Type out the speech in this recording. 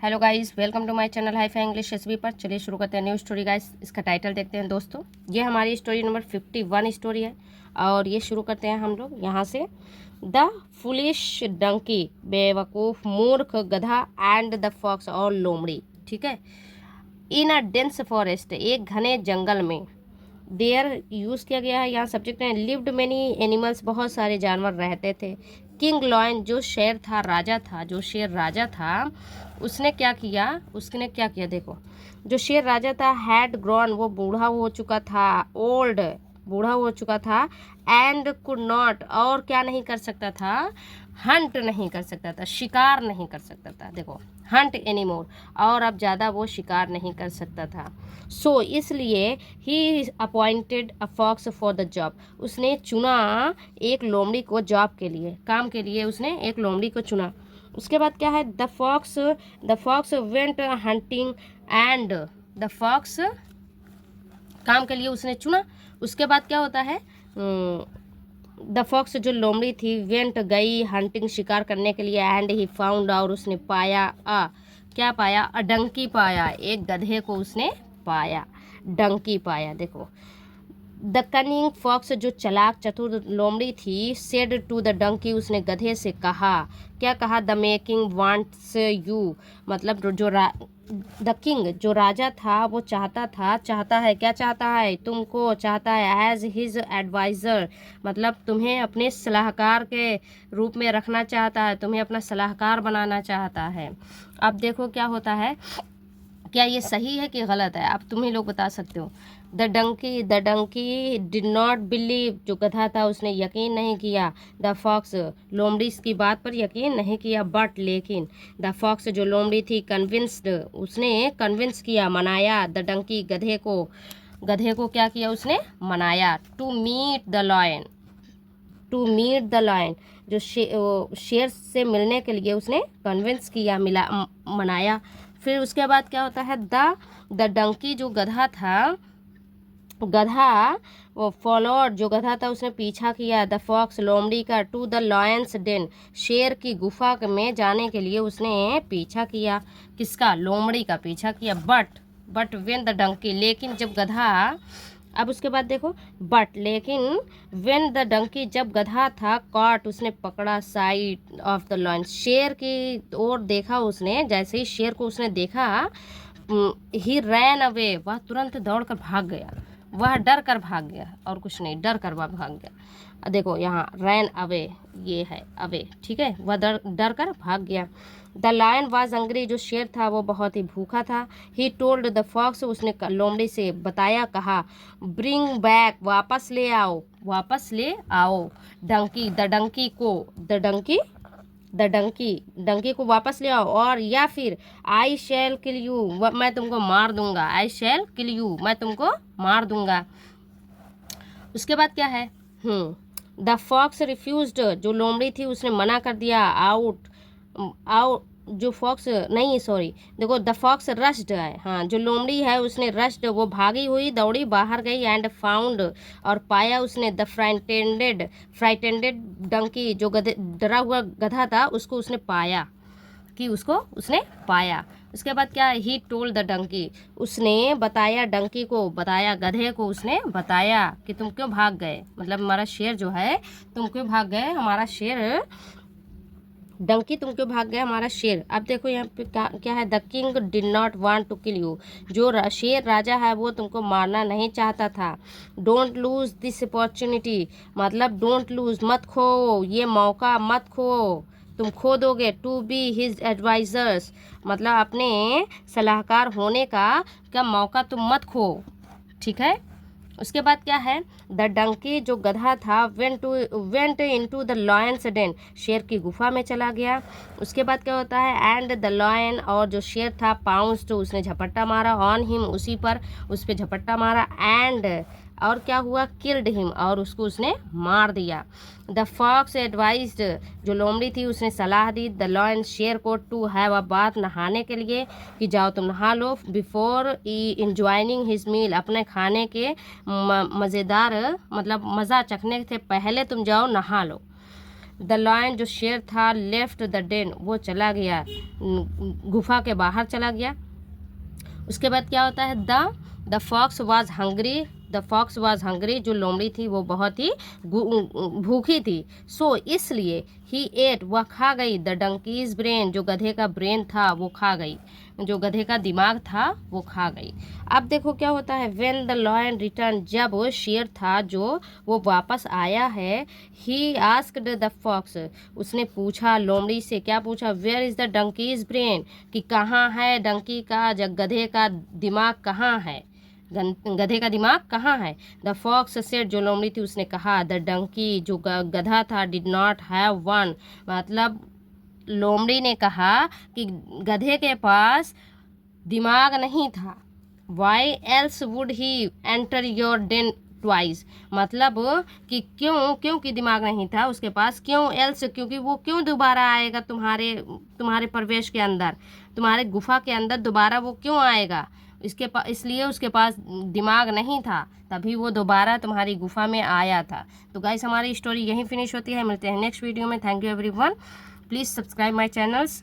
Hello guys, welcome to my channel hi fi English S B पर। चलिए शुरू करते हैं न्यू स्टोरी गाइस। इसका टाइटल देखते हैं दोस्तों। ये हमारी स्टोरी नंबर 51 स्टोरी है और ये शुरू करते हैं हम लोग यहाँ से। द फुलिश डंकी, बेवकूफ़, मूर्ख, गधा एंड द फॉक्स और लोमड़ी। ठीक है। इन अ डेंस फॉरेस्ट, एक घने जंगल में। देयर यूज़ किया गया है यहाँ सब्जेक्ट है। लिव्ड मैनी एनिमल्स, बहुत सारे जानवर रहते थे। किंग लॉयन, जो शेर था, राजा था, जो शेर राजा था उसने क्या किया देखो। जो शेर राजा था हैड ग्रोन, वो बूढ़ा हो चुका था। ओल्ड, बूढ़ा हो चुका था। एंड कुड नॉट, और क्या नहीं कर सकता था, हंट नहीं कर सकता था, शिकार नहीं कर सकता था। देखो, हंट एनीमोर, और अब ज़्यादा वो शिकार नहीं कर सकता था। सो इसलिए ही appointed a fox for the job, उसने चुना एक लोमड़ी को जॉब के लिए, काम के लिए उसने एक लोमड़ी को चुना। उसके बाद क्या है, the fox went hunting and the fox, काम के लिए उसने चुना। उसके बाद क्या होता है, द फॉक्स जो लोमड़ी थी वेंट, गई हंटिंग, शिकार करने के लिए। एंड ही फाउंड, और उसने पाया क्या पाया, अ डंकी पाया, एक गधे को उसने पाया, डंकी पाया। देखो, द कनिंग फॉक्स, जो चालाक चतुर लोमड़ी थी, सेड टू द डंकी, उसने गधे से कहा, क्या कहा, द मेकिंग वांट्स यू, मतलब द किंग, जो राजा था, वो चाहता है, क्या चाहता है, तुमको चाहता है, एज हिज एडवाइज़र, मतलब तुम्हें अपने सलाहकार के रूप में रखना चाहता है, तुम्हें अपना सलाहकार बनाना चाहता है। अब देखो क्या होता है, क्या ये सही है कि गलत है, अब तुम ही लोग बता सकते हो। The donkey did not believe, जो गधा था उसने यकीन नहीं किया। द फॉक्स, लोमड़ी की बात पर यकीन नहीं किया। बट लेकिन, द फॉक्स, जो लोमड़ी थी, कन्विंस्ड, उसने कन्विंस किया, मनाया, द डंकी, गधे को क्या किया उसने, मनाया। टू मीट द लॉयन, जो शेर से मिलने के लिए उसने कन्विंस किया, मनाया। फिर उसके बाद क्या होता है, द डंकी, जो वो फॉलोड, जो गधा था उसने पीछा किया, द फॉक्स, लोमड़ी का, टू द लॉयंस डेन, शेर की गुफा में जाने के लिए उसने पीछा किया। किसका, लोमड़ी का पीछा किया। बट वेन द डंकी, लेकिन जब गधा, अब उसके बाद देखो, बट लेकिन, वेन द डंकी, जब गधा था, कॉट, उसने पकड़ा, साइड ऑफ द लॉयन, शेर की ओर देखा उसने, जैसे ही शेर को उसने देखा, ही रैन अवे, वह तुरंत दौड़कर भाग गया, वह डर कर भाग गया, और कुछ नहीं, डर कर वह भाग गया। देखो यहाँ रैन अवे, ये है अवे, ठीक है, वह डर कर भाग गया। द लायन वाज हंग्री, जो शेर था वो बहुत ही भूखा था। ही टोल्ड द फॉक्स, उसने लोमड़ी से बताया, कहा, ब्रिंग बैक, वापस ले आओ, डंकी, डंकी को वापस ले आओ, और या फिर आई शैल किल यू, मैं तुमको मार दूंगा। आई शैल किल यू, मैं तुमको मार दूंगा। उसके बाद क्या है, द फॉक्स रिफ्यूज्ड, जो लोमड़ी थी उसने मना कर दिया। आउट, जो फॉक्स नहीं, सॉरी, देखो, द फॉक्स रश्ड है, हाँ, जो लोमड़ी है उसने रश्ड, वो भागी हुई, दौड़ी बाहर गई। एंड फाउंड, और पाया उसने, द फ्राइटेंडेड डंकी, जो डरा हुआ गधा था, उसको उसने पाया। उसके बाद क्या, ही टोल्ड द डंकी, उसने बताया, डंकी को बताया, गधे को उसने बताया कि तुम क्यों भाग गए, मतलब हमारा शेर जो है, तुम क्यों भाग गए, हमारा शेर, डंकी तुम क्यों भाग गया, हमारा शेर। अब देखो यहाँ पे क्या है, the king did not want to kill you, जो शेर राजा है वो तुमको मारना नहीं चाहता था। डोंट लूज दिस अपॉर्चुनिटी, मतलब डोंट लूज, मत खो, ये मौका मत खो, तुम खो दोगे। टू बी हिज एडवाइजर्स, मतलब अपने सलाहकार होने का मौका तुम मत खो, ठीक है। उसके बाद क्या है, द डंकी, जो गधा था, went into the lion's den, शेर की गुफा में चला गया। उसके बाद क्या होता है, एंड द लॉयन, और जो शेर था, पाउंस्ड, उसने झपट्टा मारा, ऑन हिम, उसी पर, उस पर झपट्टा मारा। एंड, और क्या हुआ, किल्ड हिम, और उसको उसने मार दिया। द फॉक्स एडवाइज्ड, जो लोमड़ी थी उसने सलाह दी, द लॉयन, शेर को, टू हैव अ बाथ, नहाने के लिए, कि जाओ तुम नहा लो, बिफोर इंजॉइनिंग हिज मील, अपने खाने के मज़ेदार, मतलब मज़ा चखने से पहले तुम जाओ नहा लो। द लायन जो शेर था लेफ्ट द डेन वो चला गया, गुफा के बाहर चला गया। उसके बाद क्या होता है the fox was hungry, the fox was hungry जो लोमड़ी थी वो बहुत ही भूखी थी। सो इसलिए ही एट वह खा गई द डंकीज ब्रेन जो गधे का ब्रेन था वो खा गई, जो गधे का दिमाग था वो खा गई। अब देखो क्या होता है व्हेन द लायन रिटर्न जब वो शेर था जो वो वापस आया है, ही आस्क्ड द फॉक्स उसने पूछा लोमड़ी से, क्या पूछा where is the donkey's brain कि कहाँ है डंकी का गधे का दिमाग कहाँ है, गधे का दिमाग कहाँ है। द फॉक्स सेड जो लोमड़ी थी उसने कहा द डंकी जो गधा था डिड नॉट हैव वन, मतलब लोमड़ी ने कहा कि गधे के पास दिमाग नहीं था। Why else would he enter your den twice, मतलब कि क्योंकि दिमाग नहीं था उसके पास, क्यों एल्स क्योंकि वो क्यों दोबारा आएगा तुम्हारे प्रवेश के अंदर, तुम्हारे गुफा के अंदर दोबारा वो क्यों आएगा, इसलिए उसके पास दिमाग नहीं था तभी वो दोबारा तुम्हारी गुफा में आया था। तो गाइस हमारी स्टोरी यहीं फिनिश होती है, मिलते हैं नेक्स्ट वीडियो में। Thank you everyone, please subscribe my channels.